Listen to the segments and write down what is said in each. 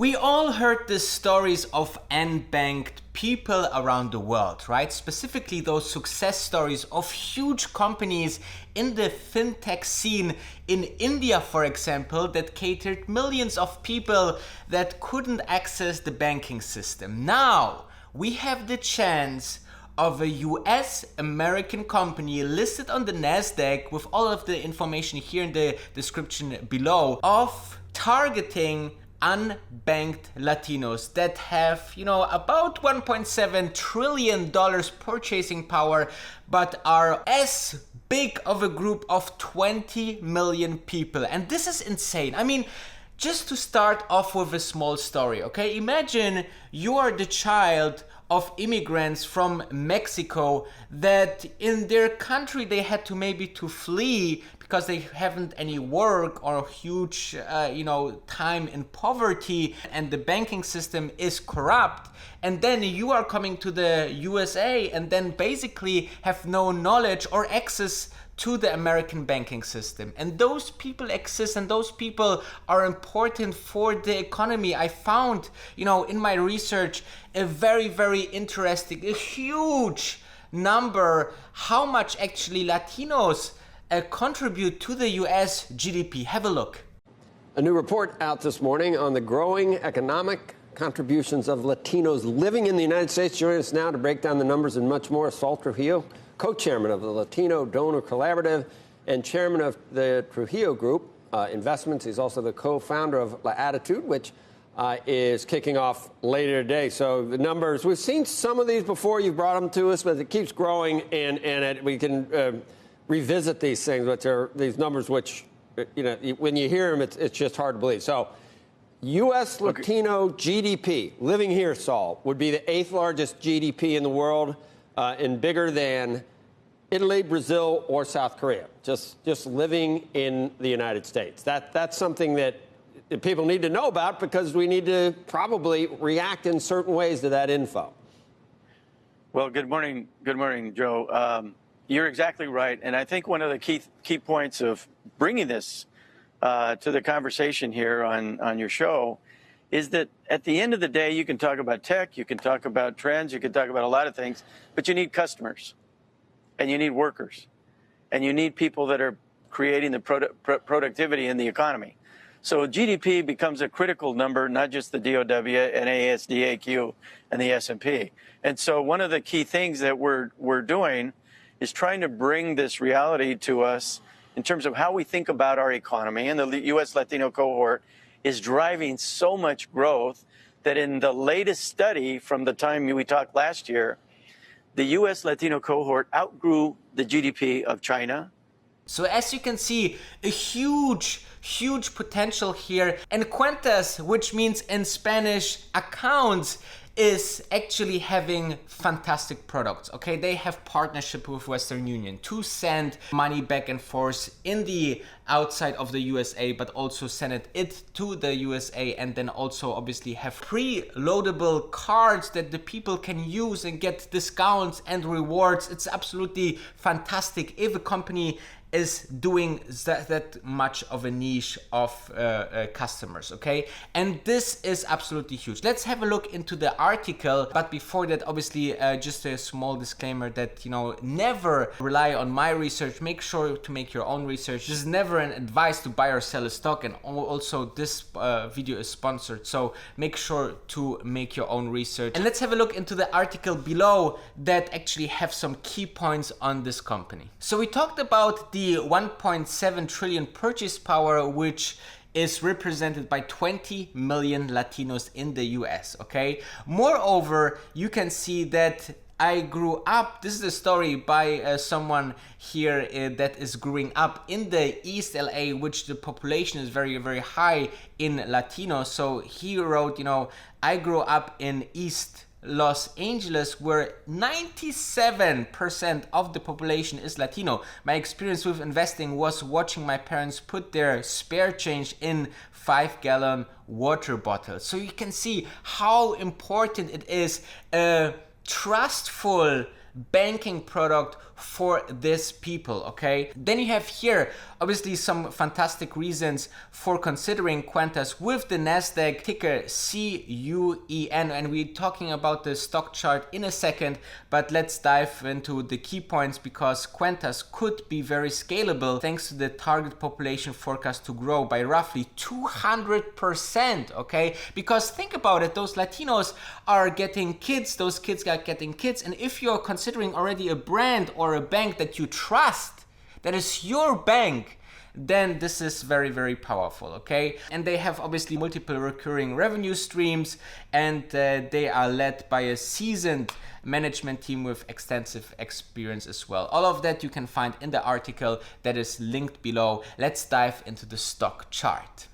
We all heard the stories of unbanked people around the world, right? Specifically those success stories of huge companies in the fintech scene in India, for example, that catered millions of people that couldn't access the banking system. Now, we have the chance of a US American company listed on the NASDAQ, with all of the information here in the description below, of targeting unbanked Latinos that have, about $1.7 trillion purchasing power, but are as big of a group of 20 million people. And this is insane. I mean, just to start off with a small story, okay? Imagine you are the child of immigrants from Mexico that in their country they had to maybe to flee because they haven't any work or huge time in poverty, and the banking system is corrupt. And then you are coming to the USA and then basically have no knowledge or access to the American banking system. And those people exist, and those people are important for the economy. I found, in my research, a very, very interesting, a huge number, how much actually Latinos contribute to the US GDP. Have a look. A new report out this morning on the growing economic contributions of Latinos living in the United States. Joining us now to break down the numbers and much more, Saul Trujillo, co-chairman of the Latino Donor Collaborative and chairman of the Trujillo Group Investments. He's also the co-founder of La Attitude, which is kicking off later today. So the numbers, we've seen some of these before. You've brought them to us, but it keeps growing, and we can revisit these things, which are these numbers, which, when you hear them, it's just hard to believe. So U.S. Latino GDP, living here, Saul, would be the 8th largest GDP in the world, and bigger than Italy, Brazil, or South Korea, just living in the United States. That's something that people need to know about, because we need to probably react in certain ways to that info. Well, good morning, Joe. You're exactly right, and I think one of the key points of bringing this to the conversation here on your show is that at the end of the day, you can talk about tech, you can talk about trends, you can talk about a lot of things, but you need customers, and you need workers, and you need people that are creating the productivity in the economy. So GDP becomes a critical number, not just the DOW, NASDAQ, AQ, and the S&P. And so one of the key things that we're doing is trying to bring this reality to us in terms of how we think about our economy. And the U.S. Latino cohort is driving so much growth that in the latest study from the time we talked last year, the U.S. Latino cohort outgrew the GDP of China. So as you can see, a huge potential here. And Cuentas, which means in Spanish accounts, is actually having fantastic products, okay? They have partnership with Western Union to send money back and forth in the outside of the USA, but also send it to the USA, and then also obviously have pre-loadable cards that the people can use and get discounts and rewards. It's absolutely fantastic if a company is doing that much of a niche of customers, okay? And this is absolutely huge. Let's have a look into the article, but before that, obviously, just a small disclaimer that, never rely on my research. Make sure to make your own research. This is never an advice to buy or sell a stock, and also this video is sponsored, so make sure to make your own research. And let's have a look into the article below that actually have some key points on this company. So we talked about the 1.7 trillion purchase power, which is represented by 20 million Latinos in the US, okay? Moreover, you can see that I grew up, this is a story by someone here that is growing up in the East LA, which the population is very, very high in Latino. So he wrote, I grew up in East Los Angeles, where 97% of the population is Latino. My experience with investing was watching my parents put their spare change in 5-gallon water bottles. So you can see how important it is, a trustful banking product for these people, okay? Then you have here obviously some fantastic reasons for considering Cuentas with the NASDAQ ticker CUEN, and we're talking about the stock chart in a second, but let's dive into the key points because Cuentas could be very scalable thanks to the target population forecast to grow by roughly 200%, okay? Because think about it, those Latinos are getting kids, those kids are getting kids, and if you're considering already a brand or a bank that you trust, that is your bank, then this is very, very powerful, okay? And they have obviously multiple recurring revenue streams, and they are led by a seasoned management team with extensive experience as well. All of that you can find in the article that is linked below. Let's dive into the stock chart.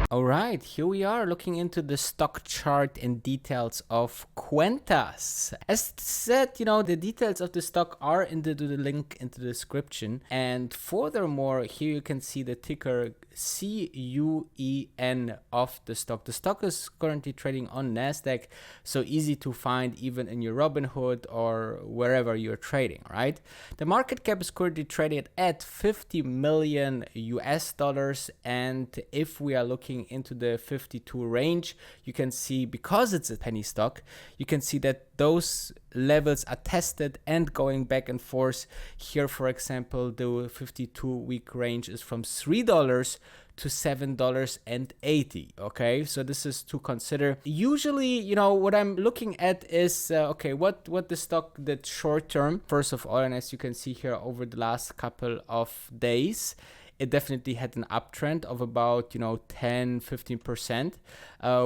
All right, here we are looking into the stock chart and details of Cuentas. As said, you know, the details of the stock are in the link into the description. And furthermore, here you can see the ticker CUEN of the stock. The stock is currently trading on NASDAQ, so easy to find even in your Robinhood or wherever you're trading, right? The market cap is currently traded at 50 million US dollars, and if we are looking into the 52 range, you can see, because it's a penny stock, you can see that those levels are tested and going back and forth. Here, for example, the 52-week range is from $3 to $7.80. Okay, so this is to consider. Usually, you know, what I'm looking at is okay, what the stock did short term, first of all, and as you can see here over the last couple of days, it definitely had an uptrend of about, 10-15%.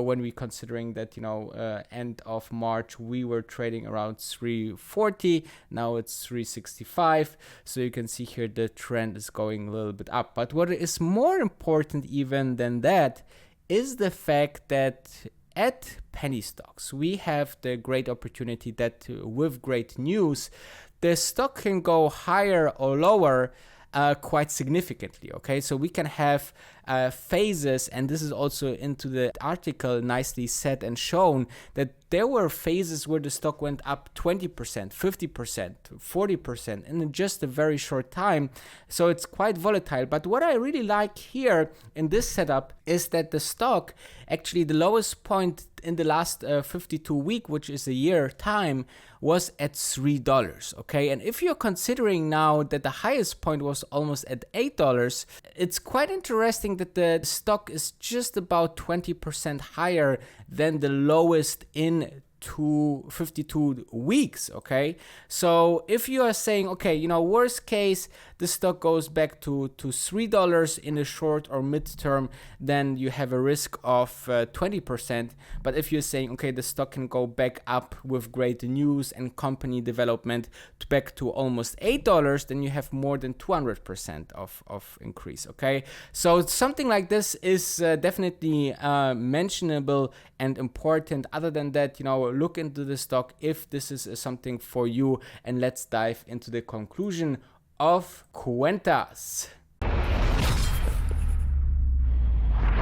When we considering that, end of March, we were trading around 340. Now it's 365. So you can see here the trend is going a little bit up. But what is more important even than that is the fact that at penny stocks, we have the great opportunity that with great news, the stock can go higher or lower quite significantly, okay? So we can have phases, and this is also into the article nicely said and shown, that there were phases where the stock went up 20%, 50%, 40% in just a very short time. So it's quite volatile. But what I really like here in this setup is that the stock, actually the lowest point in the last 52 week, which is a year time, was at $3, okay? And if you're considering now that the highest point was almost at $8, it's quite interesting that the stock is just about 20% higher than the lowest in 52 weeks, okay? So if you are saying, okay, worst case, the stock goes back to $3 in the short or mid-term, then you have a risk of 20%. But if you're saying, okay, the stock can go back up with great news and company development back to almost $8, then you have more than 200% of increase, okay? So something like this is definitely mentionable and important. Other than that, look into the stock if this is something for you, and let's dive into the conclusion of Cuentas.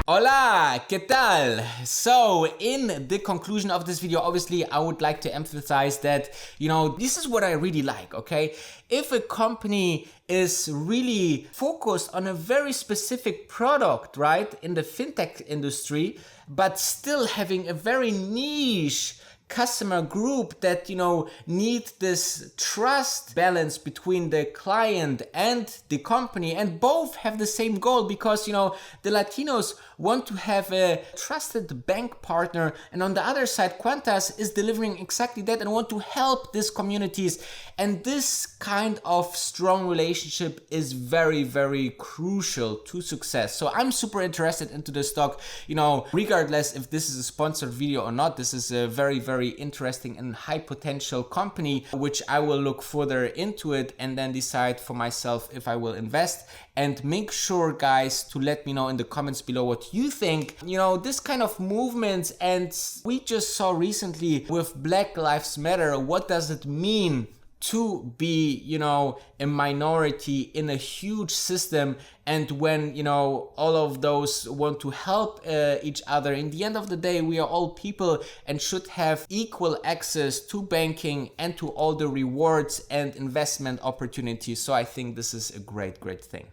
Hola, ¿qué tal? So in the conclusion of this video, obviously I would like to emphasize that, this is what I really like, okay? If a company is really focused on a very specific product, right, in the fintech industry, but still having a very niche customer group that need this trust balance between the client and the company, and both have the same goal, because the Latinos want to have a trusted bank partner, and on the other side Cuentas is delivering exactly that and want to help these communities. And this kind of strong relationship is very, very crucial to success. So I'm super interested into the stock, regardless if this is a sponsored video or not. This is a very, very interesting and high potential company, which I will look further into it and then decide for myself if I will invest. And make sure, guys, to let me know in the comments below what you think. This kind of movements, and we just saw recently with Black Lives Matter, what does it mean to be, a minority in a huge system. And when, all of those want to help each other, in the end of the day, we are all people and should have equal access to banking and to all the rewards and investment opportunities. So I think this is a great, great thing.